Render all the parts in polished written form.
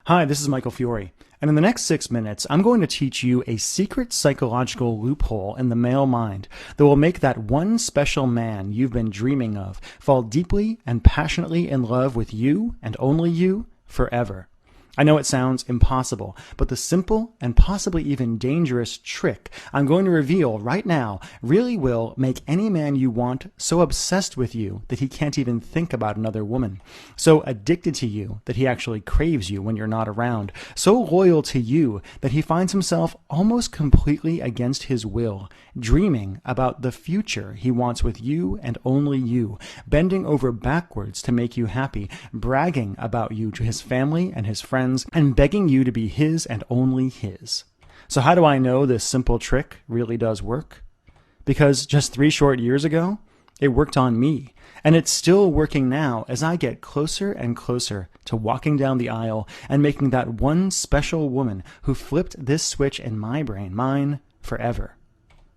Hi, this is Michael Fiore, and in the next 6 minutes, I'm going to teach you a secret psychological loophole in the male mind that will make that one special man you've been dreaming of fall deeply and passionately in love with you and only you forever. I know it sounds impossible, but the simple and possibly even dangerous trick I'm going to reveal right now really will make any man you want so obsessed with you that he can't even think about another woman, so addicted to you that he actually craves you when you're not around, so loyal to you that he finds himself almost completely against his will, dreaming about the future he wants with you and only you, bending over backwards to make you happy, bragging about you to his family and his friends, and begging you to be his and only his. So how do I know this simple trick really does work? Because just 3 short years ago, it worked on me, and it's still working now as I get closer and closer to walking down the aisle and making that one special woman who flipped this switch in my brain mine forever.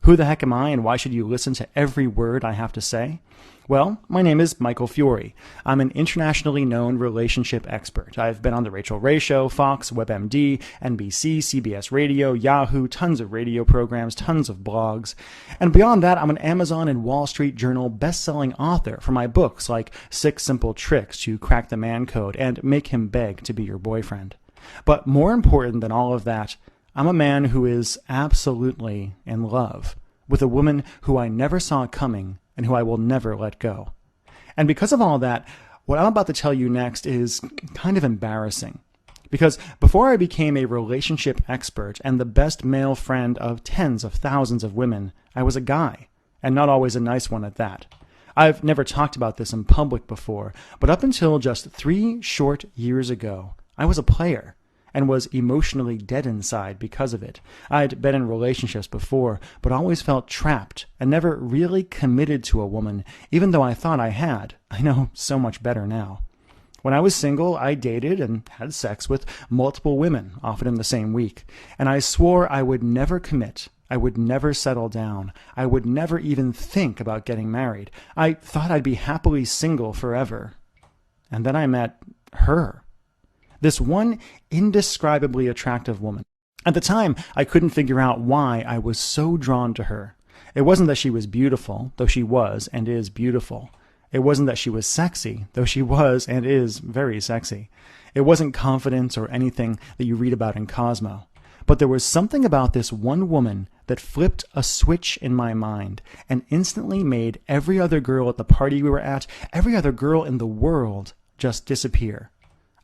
Who the heck am I, and why should you listen to every word I have to say? Well, my name is Michael Fiore. I'm an internationally known relationship expert. I've been on The Rachel Ray Show, Fox, WebMD, NBC, CBS Radio, Yahoo, tons of radio programs, tons of blogs. And beyond that, I'm an Amazon and Wall Street Journal best-selling author for my books like 6 Simple Tricks to Crack the Man Code and Make Him Beg to Be Your Boyfriend. But more important than all of that, I'm a man who is absolutely in love with a woman who I never saw coming and who I will never let go. And because of all that, what I'm about to tell you next is kind of embarrassing. Because before I became a relationship expert and the best male friend of tens of thousands of women, I was a guy, and not always a nice one at that. I've never talked about this in public before, but up until just 3 short years ago, I was a player and was emotionally dead inside because of it. I'd been in relationships before, but always felt trapped and never really committed to a woman, even though I thought I had. I know so much better now. When I was single, I dated and had sex with multiple women, often in the same week, and I swore I would never commit. I would never settle down. I would never even think about getting married. I thought I'd be happily single forever. And then I met her. This one indescribably attractive woman. At the time, I couldn't figure out why I was so drawn to her. It wasn't that she was beautiful, though she was and is beautiful. It wasn't that she was sexy, though she was and is very sexy. It wasn't confidence or anything that you read about in Cosmo. But there was something about this one woman that flipped a switch in my mind and instantly made every other girl at the party we were at, every other girl in the world, just disappear.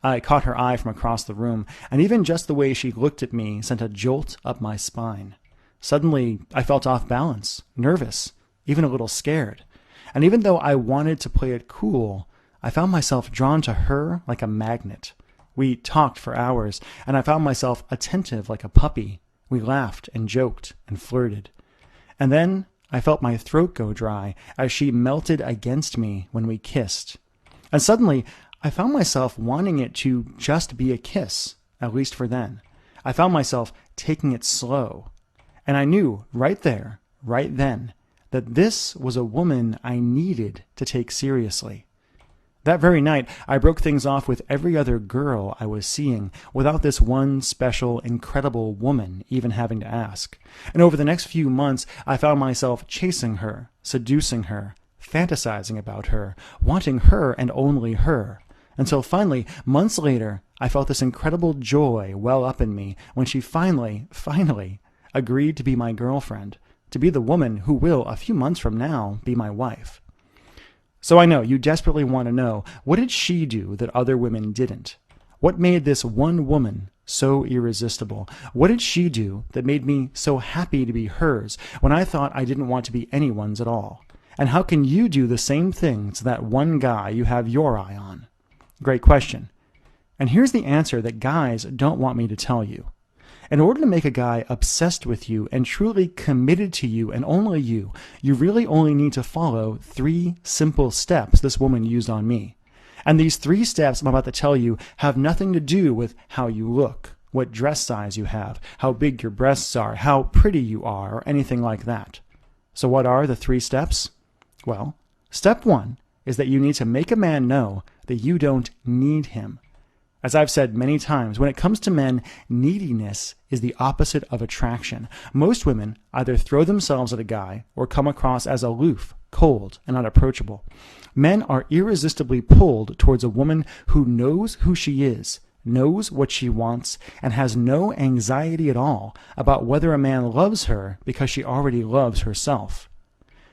I caught her eye from across the room, and even just the way she looked at me sent a jolt up my spine. Suddenly, I felt off balance, nervous, even a little scared. And even though I wanted to play it cool, I found myself drawn to her like a magnet. We talked for hours, and I found myself attentive like a puppy. We laughed and joked and flirted. And then I felt my throat go dry as she melted against me when we kissed. And suddenly, I found myself wanting it to just be a kiss, at least for then. I found myself taking it slow. And I knew right there, right then, that this was a woman I needed to take seriously. That very night, I broke things off with every other girl I was seeing without this one special, incredible woman even having to ask. And over the next few months, I found myself chasing her, seducing her, fantasizing about her, wanting her and only her. Until finally, months later, I felt this incredible joy well up in me when she finally agreed to be my girlfriend, to be the woman who will, a few months from now, be my wife. So I know you desperately want to know, what did she do that other women didn't? What made this one woman so irresistible? What did she do that made me so happy to be hers when I thought I didn't want to be anyone's at all? And how can you do the same thing to that one guy you have your eye on? Great question. And here's the answer that guys don't want me to tell you. In order to make a guy obsessed with you and truly committed to you and only you really only need to follow 3 simple steps this woman used on me. And these 3 steps I'm about to tell you have nothing to do with how you look, what dress size you have, how big your breasts are, how pretty you are, or anything like that. So what are the 3 steps? Well, step 1 is that you need to make a man know that you don't need him. As I've said many times, when it comes to men, neediness is the opposite of attraction. Most women either throw themselves at a guy or come across as aloof, cold, and unapproachable. Men are irresistibly pulled towards a woman who knows who she is, knows what she wants, and has no anxiety at all about whether a man loves her because she already loves herself.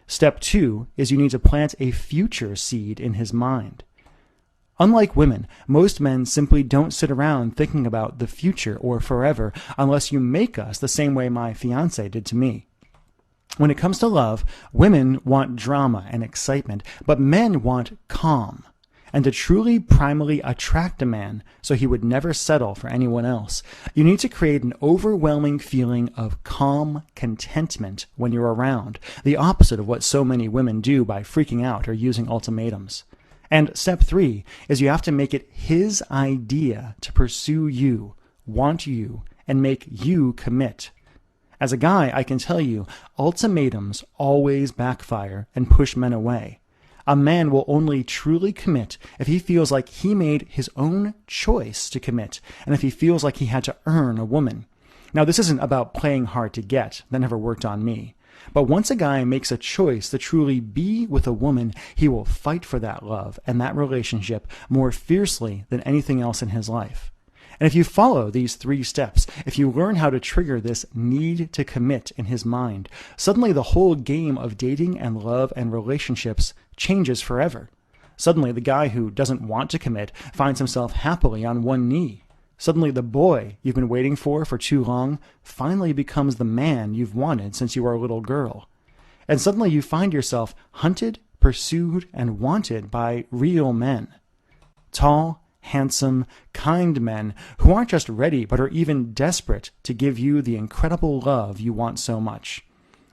Step 2 is you need to plant a future seed in his mind. Unlike women, most men simply don't sit around thinking about the future or forever unless you make us the same way my fiancé did to me. When it comes to love, women want drama and excitement, but men want calm. And to truly primally attract a man so he would never settle for anyone else, you need to create an overwhelming feeling of calm contentment when you're around, the opposite of what so many women do by freaking out or using ultimatums. And step 3 is you have to make it his idea to pursue you, want you, and make you commit. As a guy, I can tell you, ultimatums always backfire and push men away. A man will only truly commit if he feels like he made his own choice to commit, and if he feels like he had to earn a woman. Now, this isn't about playing hard to get. That never worked on me. But once a guy makes a choice to truly be with a woman, he will fight for that love and that relationship more fiercely than anything else in his life. And if you follow these 3 steps, if you learn how to trigger this need to commit in his mind, suddenly the whole game of dating and love and relationships changes forever. Suddenly the guy who doesn't want to commit finds himself happily on one knee. Suddenly the boy you've been waiting for too long finally becomes the man you've wanted since you were a little girl. And suddenly you find yourself hunted, pursued, and wanted by real men. Tall, handsome, kind men who aren't just ready but are even desperate to give you the incredible love you want so much.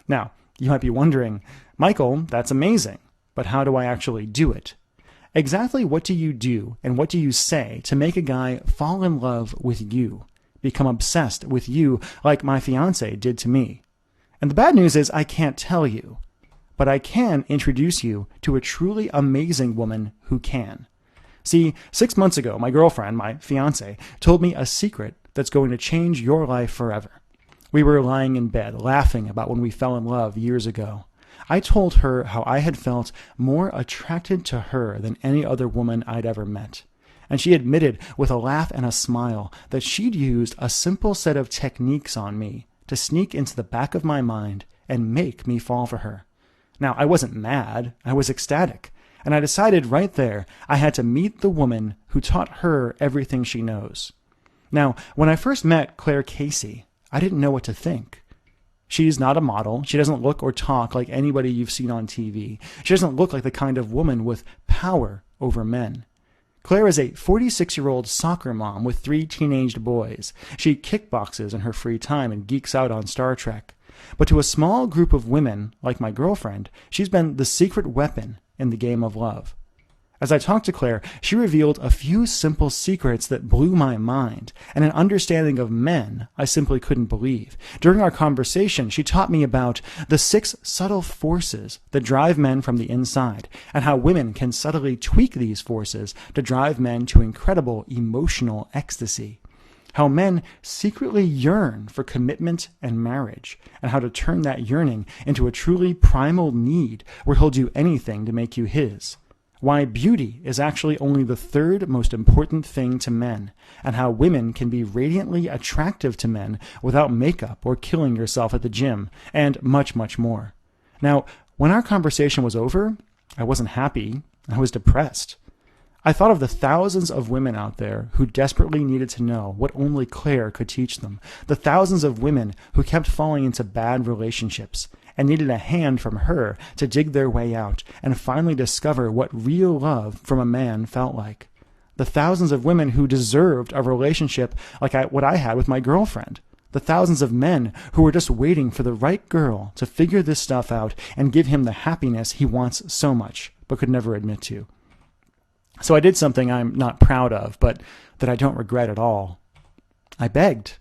Now, you might be wondering, Michael, that's amazing, but how do I actually do it? Exactly what do you do and what do you say to make a guy fall in love with you, become obsessed with you like my fiancé did to me? And the bad news is I can't tell you, but I can introduce you to a truly amazing woman who can. See, 6 months ago, my girlfriend, my fiancé, told me a secret that's going to change your life forever. We were lying in bed, laughing about when we fell in love years ago. I told her how I had felt more attracted to her than any other woman I'd ever met. And she admitted with a laugh and a smile that she'd used a simple set of techniques on me to sneak into the back of my mind and make me fall for her. Now, I wasn't mad, I was ecstatic. And I decided right there I had to meet the woman who taught her everything she knows. Now, when I first met Claire Casey, I didn't know what to think. She's not a model. She doesn't look or talk like anybody you've seen on TV. She doesn't look like the kind of woman with power over men. Claire is a 46-year-old soccer mom with 3 teenaged boys. She kickboxes in her free time and geeks out on Star Trek. But to a small group of women, like my girlfriend, she's been the secret weapon in the game of love. As I talked to Claire, she revealed a few simple secrets that blew my mind, and an understanding of men I simply couldn't believe. During our conversation, she taught me about the 6 subtle forces that drive men from the inside, and how women can subtly tweak these forces to drive men to incredible emotional ecstasy. How men secretly yearn for commitment and marriage, and how to turn that yearning into a truly primal need where he'll do anything to make you his. Why beauty is actually only the 3rd most important thing to men, and how women can be radiantly attractive to men without makeup or killing yourself at the gym, and much, much more. Now, when our conversation was over, I wasn't happy. I was depressed. I thought of the thousands of women out there who desperately needed to know what only Claire could teach them, the thousands of women who kept falling into bad relationships and needed a hand from her to dig their way out and finally discover what real love from a man felt like. The thousands of women who deserved a relationship like what I had with my girlfriend. The thousands of men who were just waiting for the right girl to figure this stuff out and give him the happiness he wants so much, but could never admit to. So I did something I'm not proud of, but that I don't regret at all. I begged.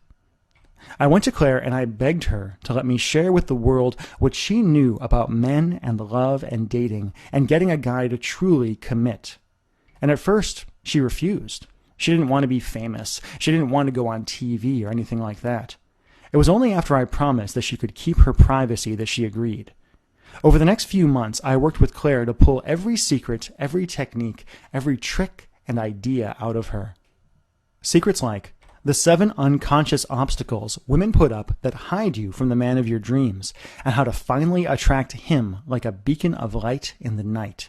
I went to Claire and I begged her to let me share with the world what she knew about men and love and dating and getting a guy to truly commit. And at first, she refused. She didn't want to be famous. She didn't want to go on TV or anything like that. It was only after I promised that she could keep her privacy that she agreed. Over the next few months, I worked with Claire to pull every secret, every technique, every trick and idea out of her. Secrets like the 7 unconscious obstacles women put up that hide you from the man of your dreams, and how to finally attract him like a beacon of light in the night.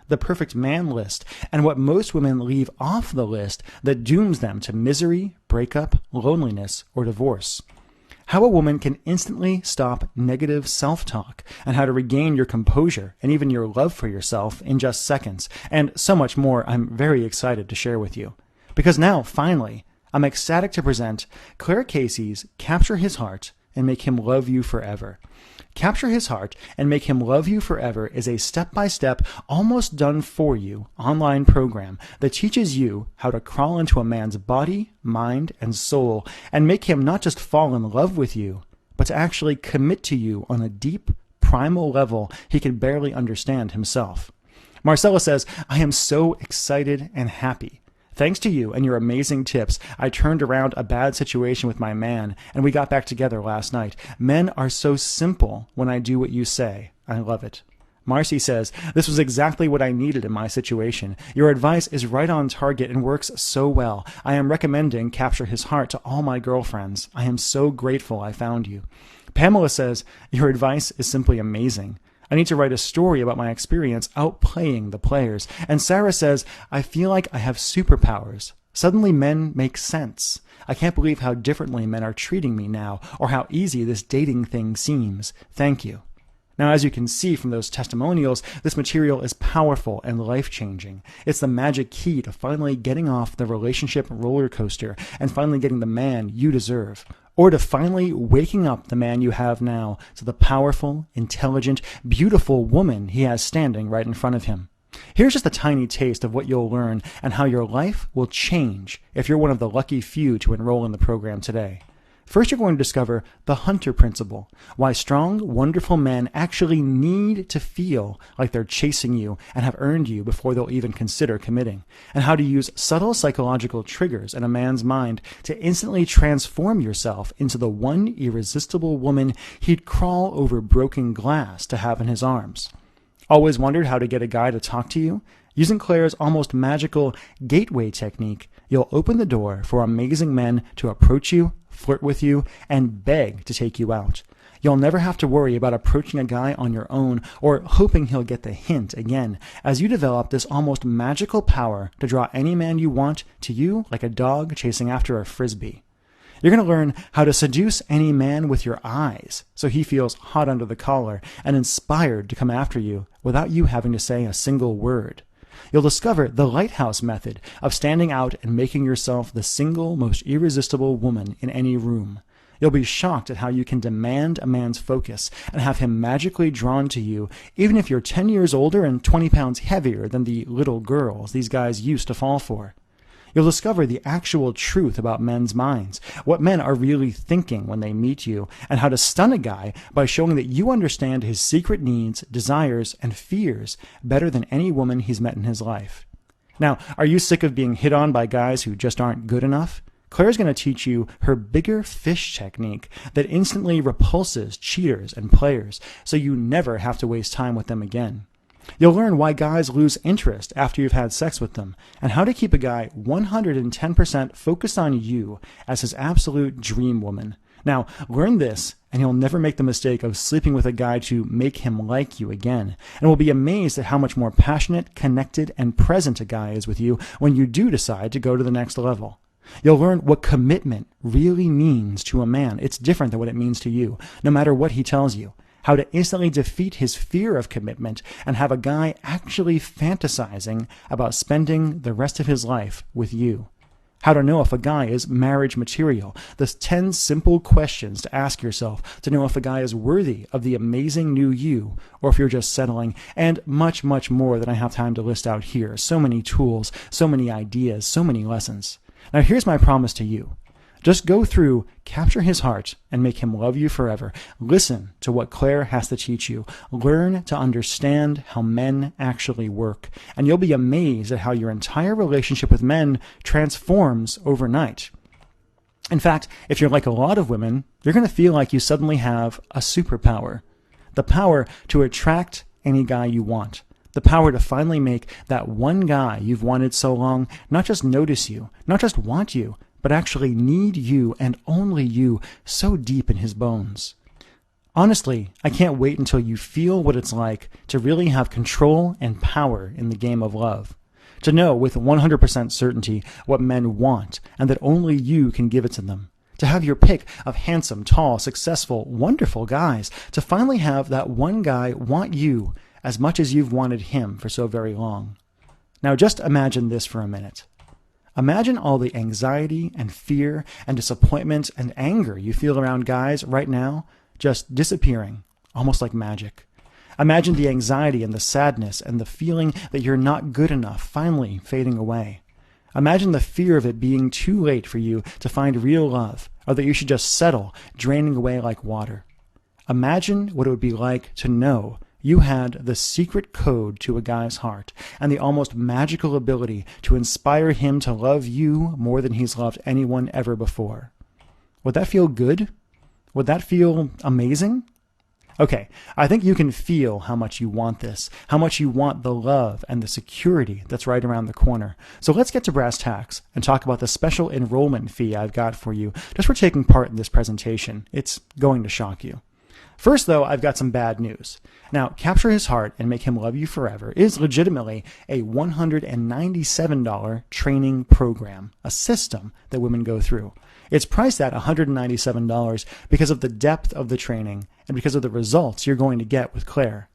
The perfect man list, and what most women leave off the list that dooms them to misery, breakup, loneliness, or divorce. How a woman can instantly stop negative self-talk, and how to regain your composure and even your love for yourself in just seconds, and so much more I'm very excited to share with you. Because now, finally, I'm ecstatic to present Claire Casey's Capture His Heart and Make Him Love You Forever. Capture His Heart and Make Him Love You Forever is a step-by-step, almost done-for-you online program that teaches you how to crawl into a man's body, mind, and soul and make him not just fall in love with you, but to actually commit to you on a deep, primal level he can barely understand himself. Marcella says, "I am so excited and happy. Thanks to you and your amazing tips, I turned around a bad situation with my man, and we got back together last night. Men are so simple when I do what you say. I love it." Marcy says, "This was exactly what I needed in my situation. Your advice is right on target and works so well. I am recommending Capture His Heart to all my girlfriends. I am so grateful I found you." Pamela says, "Your advice is simply amazing. I need to write a story about my experience outplaying the players." And Sarah says, "I feel like I have superpowers. Suddenly men make sense. I can't believe how differently men are treating me now, or how easy this dating thing seems. Thank you." Now, as you can see from those testimonials, this material is powerful and life-changing. It's the magic key to finally getting off the relationship roller coaster and finally getting the man you deserve. Or to finally waking up the man you have now to the powerful, intelligent, beautiful woman he has standing right in front of him. Here's just a tiny taste of what you'll learn and how your life will change if you're one of the lucky few to enroll in the program today. First, you're going to discover the Hunter Principle, why strong, wonderful men actually need to feel like they're chasing you and have earned you before they'll even consider committing, and how to use subtle psychological triggers in a man's mind to instantly transform yourself into the one irresistible woman he'd crawl over broken glass to have in his arms. Always wondered how to get a guy to talk to you? Using Claire's almost magical gateway technique, you'll open the door for amazing men to approach you, flirt with you, and beg to take you out. You'll never have to worry about approaching a guy on your own or hoping he'll get the hint again, as you develop this almost magical power to draw any man you want to you like a dog chasing after a frisbee. You're going to learn how to seduce any man with your eyes so he feels hot under the collar and inspired to come after you without you having to say a single word. You'll discover the lighthouse method of standing out and making yourself the single most irresistible woman in any room. You'll be shocked at how you can demand a man's focus and have him magically drawn to you, even if you're 10 years older and 20 pounds heavier than the little girls these guys used to fall for. You'll discover the actual truth about men's minds, what men are really thinking when they meet you, and how to stun a guy by showing that you understand his secret needs, desires, and fears better than any woman he's met in his life. Now, are you sick of being hit on by guys who just aren't good enough? Claire's going to teach you her bigger fish technique that instantly repulses cheaters and players, so you never have to waste time with them again. You'll learn why guys lose interest after you've had sex with them, and how to keep a guy 110% focused on you as his absolute dream woman. Now, learn this, and you'll never make the mistake of sleeping with a guy to make him like you again, and will be amazed at how much more passionate, connected, and present a guy is with you when you do decide to go to the next level. You'll learn what commitment really means to a man. It's different than what it means to you, no matter what he tells you. How to instantly defeat his fear of commitment and have a guy actually fantasizing about spending the rest of his life with you. How to know if a guy is marriage material. The 10 simple questions to ask yourself to know if a guy is worthy of the amazing new you, or if you're just settling, and much, much more than I have time to list out here. So many tools, so many ideas, so many lessons. Now here's my promise to you. Just go through, capture his heart, and make him love you forever. Listen to what Claire has to teach you. Learn to understand how men actually work. And you'll be amazed at how your entire relationship with men transforms overnight. In fact, if you're like a lot of women, you're going to feel like you suddenly have a superpower. The power to attract any guy you want. The power to finally make that one guy you've wanted so long not just notice you, not just want you, but actually need you and only you so deep in his bones. Honestly, I can't wait until you feel what it's like to really have control and power in the game of love. To know with 100% certainty what men want and that only you can give it to them. To have your pick of handsome, tall, successful, wonderful guys. To finally have that one guy want you as much as you've wanted him for so very long. Now just imagine this for a minute. Imagine all the anxiety and fear and disappointment and anger you feel around guys right now just disappearing, almost like magic. Imagine the anxiety and the sadness and the feeling that you're not good enough finally fading away. Imagine the fear of it being too late for you to find real love, or that you should just settle, draining away like water. Imagine what it would be like to know you had the secret code to a guy's heart and the almost magical ability to inspire him to love you more than he's loved anyone ever before. Would that feel good? Would that feel amazing? Okay, I think you can feel how much you want this, how much you want the love and the security that's right around the corner. So let's get to brass tacks and talk about the special enrollment fee I've got for you just for taking part in this presentation. It's going to shock you. First, though, I've got some bad news. Now, Capture His Heart and Make Him Love You Forever is legitimately a $197 training program, a system that women go through. It's priced at $197 because of the depth of the training and because of the results you're going to get with Claire.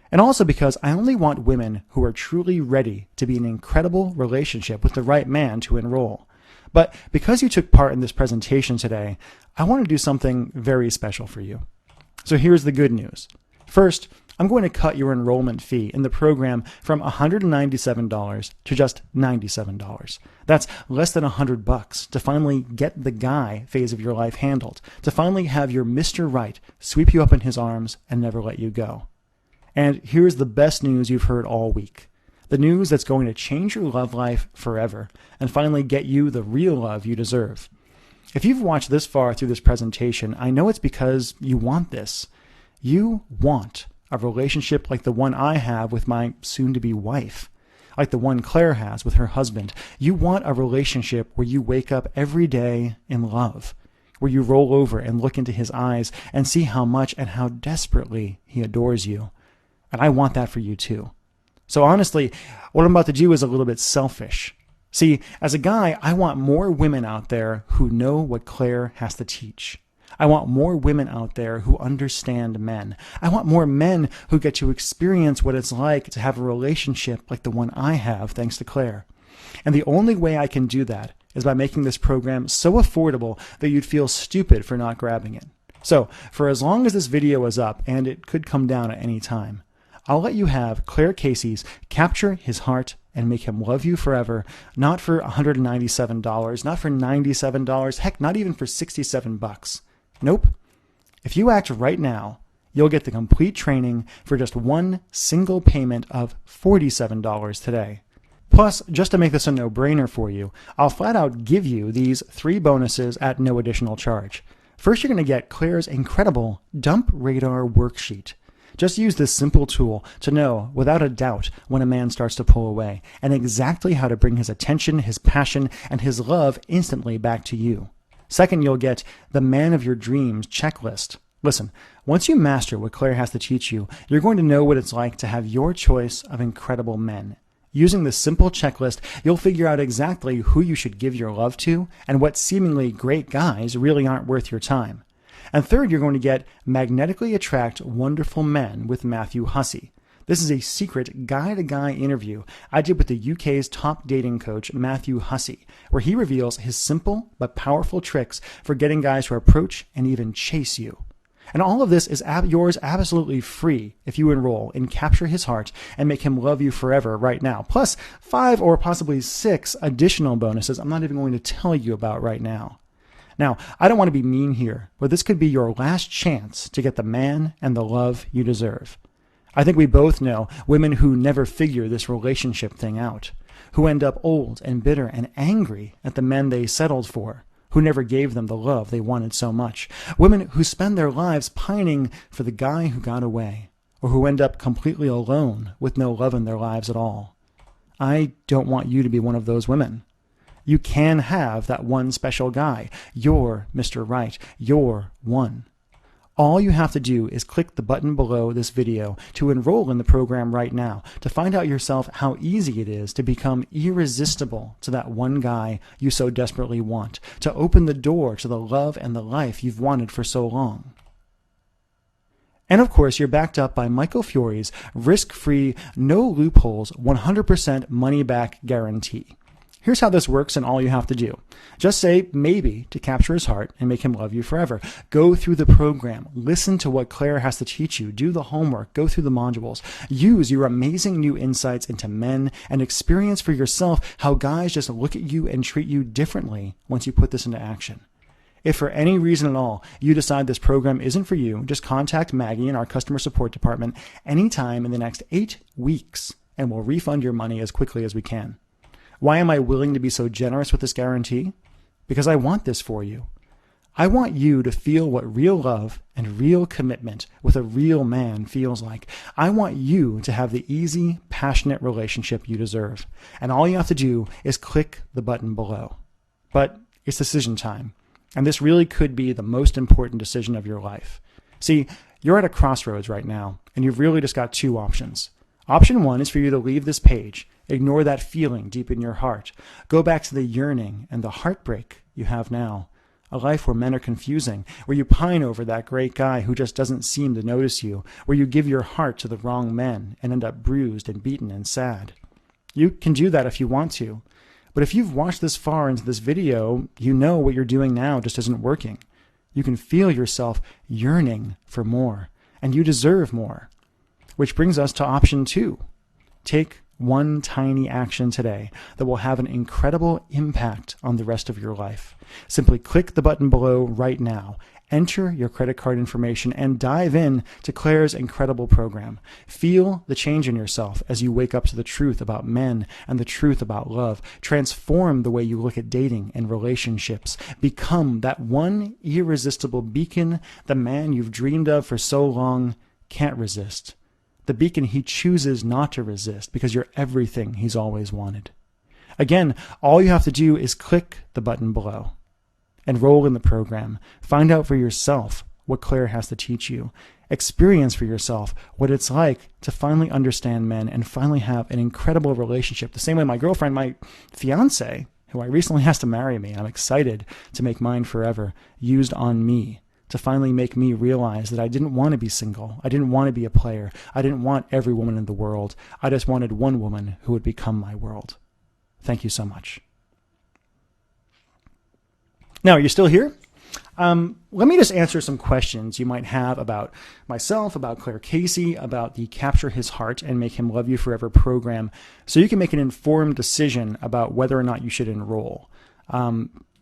And also because I only want women who are truly ready to be in an incredible relationship with the right man to enroll. But because you took part in this presentation today, I want to do something very special for you. So here's the good news. First, I'm going to cut your enrollment fee in the program from $197 to just $97. That's less than $100 to finally get the guy phase of your life handled, to finally have your Mr. Right sweep you up in his arms and never let you go. And here's the best news you've heard all week. The news that's going to change your love life forever and finally get you the real love you deserve. If you've watched this far through this presentation, I know it's because you want this. You want a relationship like the one I have with my soon-to-be wife, like the one Claire has with her husband. You want a relationship where you wake up every day in love, where you roll over and look into his eyes and see how much and how desperately he adores you. And I want that for you too. So honestly, what I'm about to do is a little bit selfish. See, as a guy, I want more women out there who know what Claire has to teach. I want more women out there who understand men. I want more men who get to experience what it's like to have a relationship like the one I have, thanks to Claire. And the only way I can do that is by making this program so affordable that you'd feel stupid for not grabbing it. So, for as long as this video is up, and it could come down at any time, I'll let you have Claire Casey's Capture His Heart and Make Him Love You Forever, not for $197, not for $97, heck, not even for $67. Nope. If you act right now, you'll get the complete training for just one single payment of $47 today. Plus, just to make this a no-brainer for you, I'll flat out give you these 3 bonuses at no additional charge. First, you're going to get Claire's incredible Dump Radar worksheet. Just use this simple tool to know, without a doubt, when a man starts to pull away, and exactly how to bring his attention, his passion, and his love instantly back to you. Second, you'll get the Man of Your Dreams checklist. Listen, once you master what Claire has to teach you, you're going to know what it's like to have your choice of incredible men. Using this simple checklist, you'll figure out exactly who you should give your love to and what seemingly great guys really aren't worth your time. And third, you're going to get Magnetically Attract Wonderful Men with Matthew Hussey. This is a secret guy-to-guy interview I did with the UK's top dating coach, Matthew Hussey, where he reveals his simple but powerful tricks for getting guys to approach and even chase you. And all of this is yours absolutely free if you enroll in Capture His Heart and Make Him Love You Forever right now, plus 5 or possibly 6 additional bonuses I'm not even going to tell you about right now. Now, I don't want to be mean here, but this could be your last chance to get the man and the love you deserve. I think we both know women who never figure this relationship thing out, who end up old and bitter and angry at the men they settled for, who never gave them the love they wanted so much, women who spend their lives pining for the guy who got away, or who end up completely alone with no love in their lives at all. I don't want you to be one of those women. You can have that one special guy. You're Mr. Right. You're one. All you have to do is click the button below this video to enroll in the program right now, to find out yourself how easy it is to become irresistible to that one guy you so desperately want, to open the door to the love and the life you've wanted for so long. And of course, you're backed up by Michael Fiore's risk-free, no loopholes, 100% money-back guarantee. Here's how this works and all you have to do. Just say maybe to capture his heart and make him love you forever. Go through the program. Listen to what Claire has to teach you. Do the homework. Go through the modules. Use your amazing new insights into men and experience for yourself how guys just look at you and treat you differently once you put this into action. If for any reason at all you decide this program isn't for you, just contact Maggie in our customer support department anytime in the next 8 weeks and we'll refund your money as quickly as we can. Why am I willing to be so generous with this guarantee? Because I want this for you. I want you to feel what real love and real commitment with a real man feels like. I want you to have the easy, passionate relationship you deserve. And all you have to do is click the button below. But it's decision time. And this really could be the most important decision of your life. See, you're at a crossroads right now, and you've really just got two options. Option one is for you to leave this page, ignore that feeling deep in your heart, go back to the yearning and the heartbreak you have now, a life where men are confusing, where you pine over that great guy who just doesn't seem to notice you, where you give your heart to the wrong men and end up bruised and beaten and sad. You can do that if you want to. But if you've watched this far into this video, you know what you're doing now just isn't working. You can feel yourself yearning for more, and you deserve more. Which brings us to option two. Take one tiny action today that will have an incredible impact on the rest of your life. Simply click the button below right now. Enter your credit card information and dive in to Claire's incredible program. Feel the change in yourself as you wake up to the truth about men and the truth about love. Transform the way you look at dating and relationships. Become that one irresistible beacon the man you've dreamed of for so long can't resist. The beacon he chooses not to resist because you're everything he's always wanted. Again, all you have to do is click the button below. Enroll in the program. Find out for yourself what Claire has to teach you. Experience for yourself what it's like to finally understand men and finally have an incredible relationship. The same way my girlfriend, my fiance, who I recently asked to marry me, and I'm excited to make mine forever, used on me to finally make me realize that I didn't want to be single. I didn't want to be a player. I didn't want every woman in the world. I just wanted one woman who would become my world. Thank you so much. Now, are you still here? Let me just answer some questions you might have about myself, about Claire Casey, about the Capture His Heart and Make Him Love You Forever program, so you can make an informed decision about whether or not you should enroll.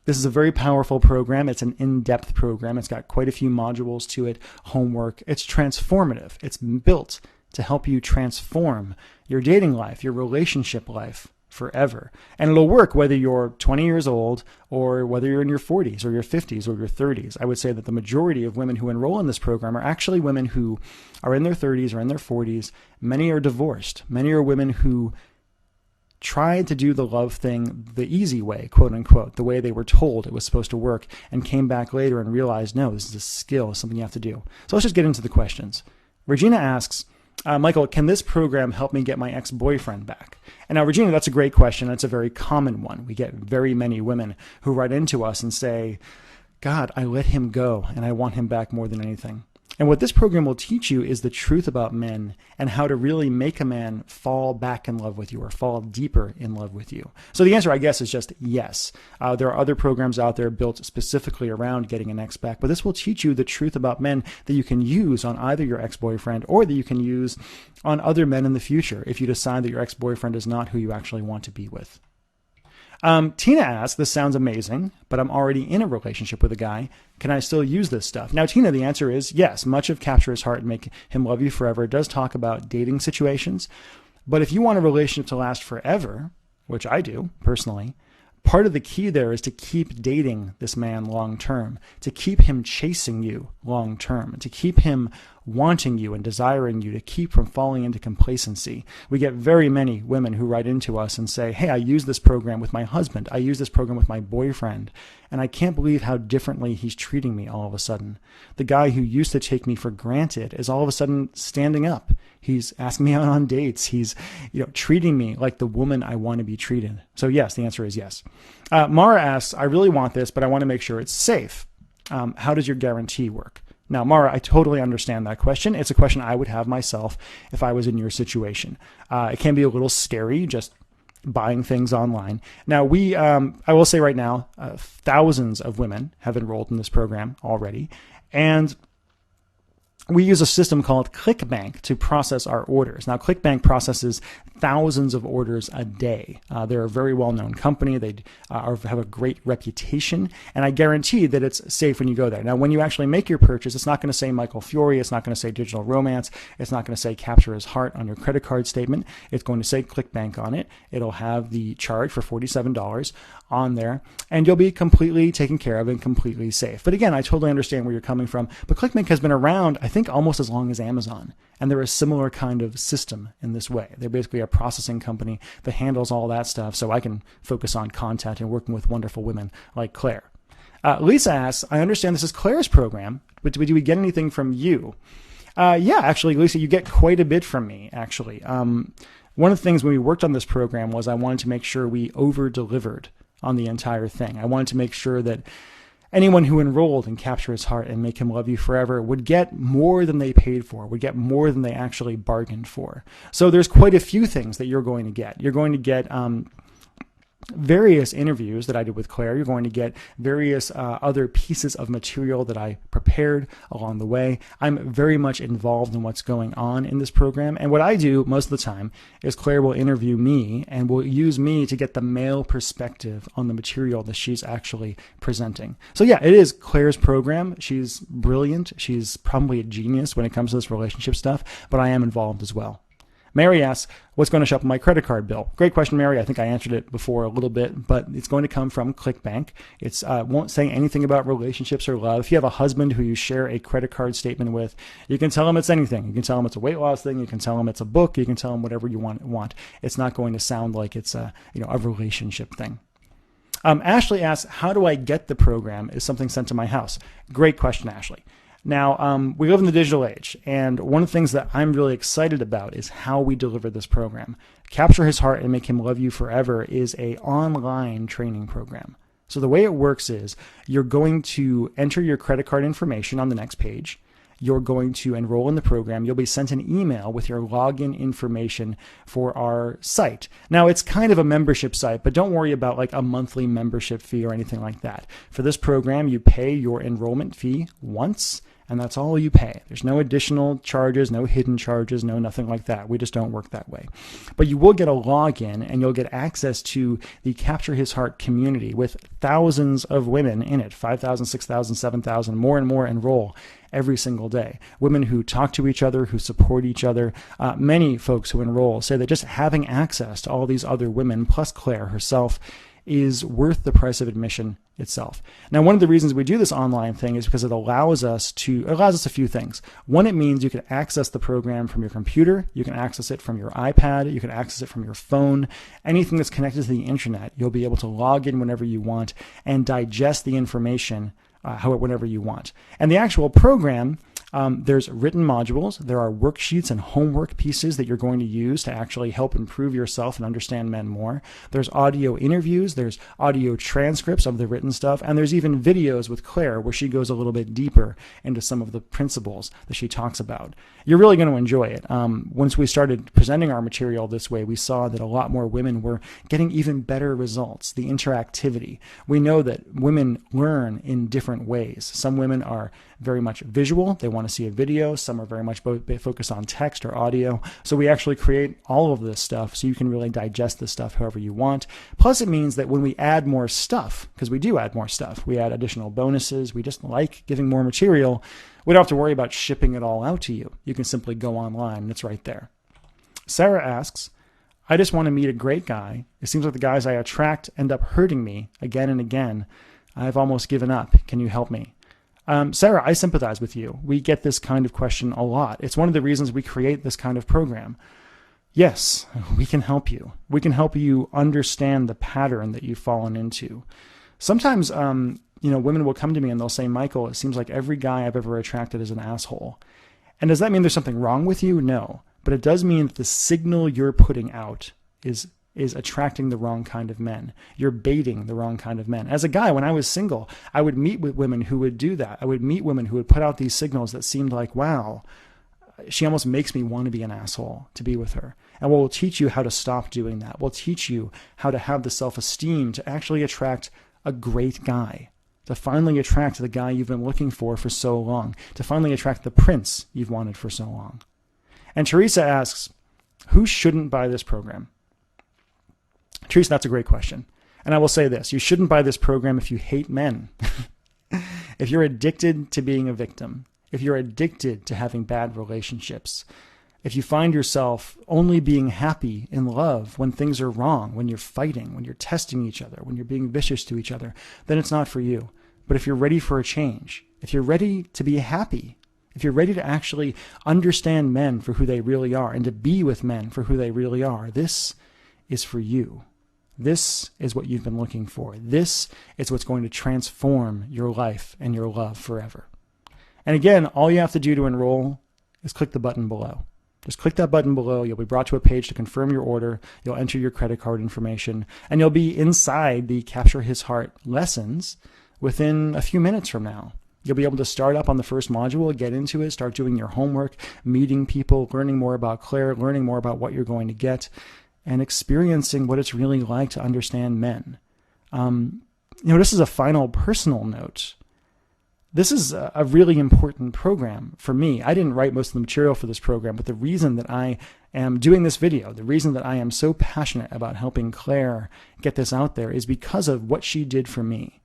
This is a very powerful program. It's an in-depth program. It's got quite a few modules to it, homework. It's transformative. It's built to help you transform your dating life, your relationship life forever. And it'll work whether you're 20 years old or whether you're in your 40s or your 50s or your 30s. I would say that the majority of women who enroll in this program are actually women who are in their 30s or in their 40s. Many are divorced. Many are women who tried to do the love thing the easy way, quote unquote, the way they were told it was supposed to work, and came back later and realized, no, this is a skill, something you have to do. So let's just get into the questions. Regina asks, Michael, can this program help me get my ex-boyfriend back? And now, Regina, that's a great question. It's a very common one. We get very many women who write into us and say, God, I let him go and I want him back more than anything. And what this program will teach you is the truth about men and how to really make a man fall back in love with you or fall deeper in love with you. So the answer, I guess, is just yes. There are other programs out there built specifically around getting an ex back, but this will teach you the truth about men that you can use on either your ex-boyfriend or that you can use on other men in the future if you decide that your ex-boyfriend is not who you actually want to be with. Tina asks, this sounds amazing, but I'm already in a relationship with a guy. Can I still use this stuff? Now, Tina, the answer is yes. Much of Capture His Heart and Make Him Love You Forever does talk about dating situations. But if you want a relationship to last forever, which I do personally, part of the key there is to keep dating this man long term, to keep him chasing you long term, to keep him wanting you and desiring you, to keep from falling into complacency. We get very many women who write into us and say, hey, I use this program with my husband. I use this program with my boyfriend, and I can't believe how differently he's treating me all of a sudden. The guy who used to take me for granted is all of a sudden standing up. He's asking me out on dates. He's, treating me like the woman I want to be treated. So yes, the answer is yes. Mara asks, I really want this, but I want to make sure it's safe. How does your guarantee work? Now, Mara, I totally understand that question. It's a question I would have myself if I was in your situation. It can be a little scary just buying things online. Now, I will say right now, thousands of women have enrolled in this program already. And we use a system called ClickBank to process our orders. Now, ClickBank processes thousands of orders a day. They're a very well-known company. They have a great reputation, and I guarantee that it's safe when you go there. Now, when you actually make your purchase, it's not going to say Michael Fiore. It's not going to say Digital Romance. It's not going to say Capture His Heart on your credit card statement. It's going to say ClickBank on it. It'll have the charge for $47 on there, and you'll be completely taken care of and completely safe. But again, I totally understand where you're coming from. But ClickBank has been around, I think, almost as long as Amazon. And they're a similar kind of system in this way. They're basically a processing company that handles all that stuff, so I can focus on content and working with wonderful women like Claire. Lisa asks, I understand this is Claire's program, but do we get anything from you? Yeah, actually, Lisa, you get quite a bit from me, actually. One of the things when we worked on this program was I wanted to make sure we over-delivered on the entire thing. I wanted to make sure that anyone who enrolled in Capture His Heart and Make Him Love You Forever would get more than they paid for, would get more than they actually bargained for. So there's quite a few things that you're going to get. You're going to get various interviews that I did with Claire. You're going to get various other pieces of material that I prepared along the way. I'm very much involved in what's going on in this program. And what I do most of the time is Claire will interview me and will use me to get the male perspective on the material that she's actually presenting. So yeah, it is Claire's program. She's brilliant. She's probably a genius when it comes to this relationship stuff, but I am involved as well. Mary asks, what's going to show up in my credit card bill? Great question, Mary. I think I answered it before a little bit, but it's going to come from ClickBank. It won't say anything about relationships or love. If you have a husband who you share a credit card statement with, you can tell him it's anything. You can tell him it's a weight loss thing. You can tell him it's a book. You can tell him whatever you want. It's not going to sound like it's a relationship thing. Ashley asks, how do I get the program? Is something sent to my house? Great question, Ashley. Now, we live in the digital age, and one of the things that I'm really excited about is how we deliver this program. Capture His Heart and Make Him Love You Forever is an online training program. So the way it works is you're going to enter your credit card information on the next page. You're going to enroll in the program. You'll be sent an email with your login information for our site. Now, it's kind of a membership site, but don't worry about like a monthly membership fee or anything like that. For this program, you pay your enrollment fee once, and that's all you pay. There's no additional charges, no hidden charges, no nothing like that. We just don't work that way. But you will get a login, and you'll get access to the Capture His Heart community with thousands of women in it, 5,000, 6,000, 7,000, more and more enroll every single day. Women who talk to each other, who support each other. Many folks who enroll say that just having access to all these other women, plus Claire herself, is worth the price of admission itself. Now, one of the reasons we do this online thing is because it allows us a few things. One, it means you can access the program from your computer, you can access it from your iPad, you can access it from your phone, anything that's connected to the internet. You'll be able to log in whenever you want and digest the information whenever you want. And the actual program, there's written modules, there are worksheets and homework pieces that you're going to use to actually help improve yourself and understand men more. There's audio interviews, there's audio transcripts of the written stuff, and there's even videos with Claire where she goes a little bit deeper into some of the principles that she talks about. You're really going to enjoy it. Once we started presenting our material this way, we saw that a lot more women were getting even better results, the interactivity. We know that women learn in different ways. Some women are very much visual. They want want to see a video. Some are very much focused on text or audio. So we actually create all of this stuff so you can really digest this stuff however you want. Plus it means that when we add more stuff, because we do add more stuff, we add additional bonuses, we just like giving more material, we don't have to worry about shipping it all out to you. You can simply go online and it's right there. Sarah asks, I just want to meet a great guy. It seems like the guys I attract end up hurting me again and again. I've almost given up. Can you help me? Sarah, I sympathize with you. We get this kind of question a lot. It's one of the reasons we create this kind of program. Yes, we can help you. We can help you understand the pattern that you've fallen into. Sometimes, women will come to me and they'll say, Michael, it seems like every guy I've ever attracted is an asshole. And does that mean there's something wrong with you? No. But it does mean that the signal you're putting out is attracting the wrong kind of men. You're baiting the wrong kind of men. As a guy, when I was single, I would meet with women who would do that. I would meet women who would put out these signals that seemed like, wow, she almost makes me want to be an asshole to be with her. And we'll teach you how to stop doing that. We'll teach you how to have the self-esteem to actually attract a great guy, to finally attract the guy you've been looking for so long, to finally attract the prince you've wanted for so long. And Teresa asks, who shouldn't buy this program? Teresa, that's a great question. And I will say this, you shouldn't buy this program if you hate men. If you're addicted to being a victim, if you're addicted to having bad relationships, if you find yourself only being happy in love when things are wrong, when you're fighting, when you're testing each other, when you're being vicious to each other, then it's not for you. But if you're ready for a change, if you're ready to be happy, if you're ready to actually understand men for who they really are and to be with men for who they really are, this is for you. This is what you've been looking for. This is what's going to transform your life and your love forever. And again, all you have to do to enroll is click the button below. Just click that button below. You'll be brought to a page to confirm your order. You'll enter your credit card information, and you'll be inside the Capture His Heart lessons within a few minutes from now. You'll be able to start up on the first module, get into it, start doing your homework, meeting people, learning more about Claire, learning more about what you're going to get, and experiencing what it's really like to understand men. This is a final personal note. This is a really important program for me. I didn't write most of the material for this program, but the reason that I am doing this video, the reason that I am so passionate about helping Claire get this out there is because of what she did for me.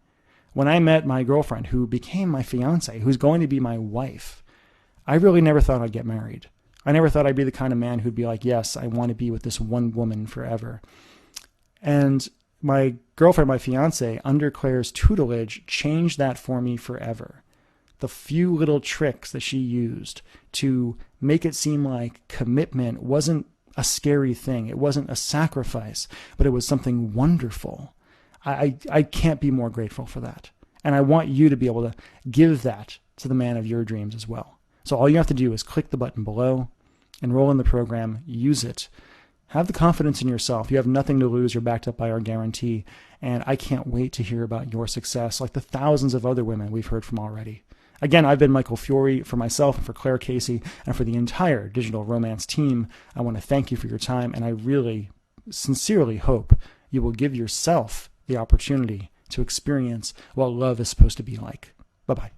When I met my girlfriend, who became my fiance, who's going to be my wife, I really never thought I'd get married. I never thought I'd be the kind of man who'd be like, yes, I want to be with this one woman forever. And my girlfriend, my fiance, under Claire's tutelage, changed that for me forever. The few little tricks that she used to make it seem like commitment wasn't a scary thing. It wasn't a sacrifice, but it was something wonderful. I can't be more grateful for that. And I want you to be able to give that to the man of your dreams as well. So all you have to do is click the button below, enroll in the program, use it. Have the confidence in yourself. You have nothing to lose. You're backed up by our guarantee. And I can't wait to hear about your success, like the thousands of other women we've heard from already. Again, I've been Michael Fiore. For myself and for Claire Casey and for the entire Digital Romance team, I want to thank you for your time. And I really, sincerely hope you will give yourself the opportunity to experience what love is supposed to be like. Bye-bye.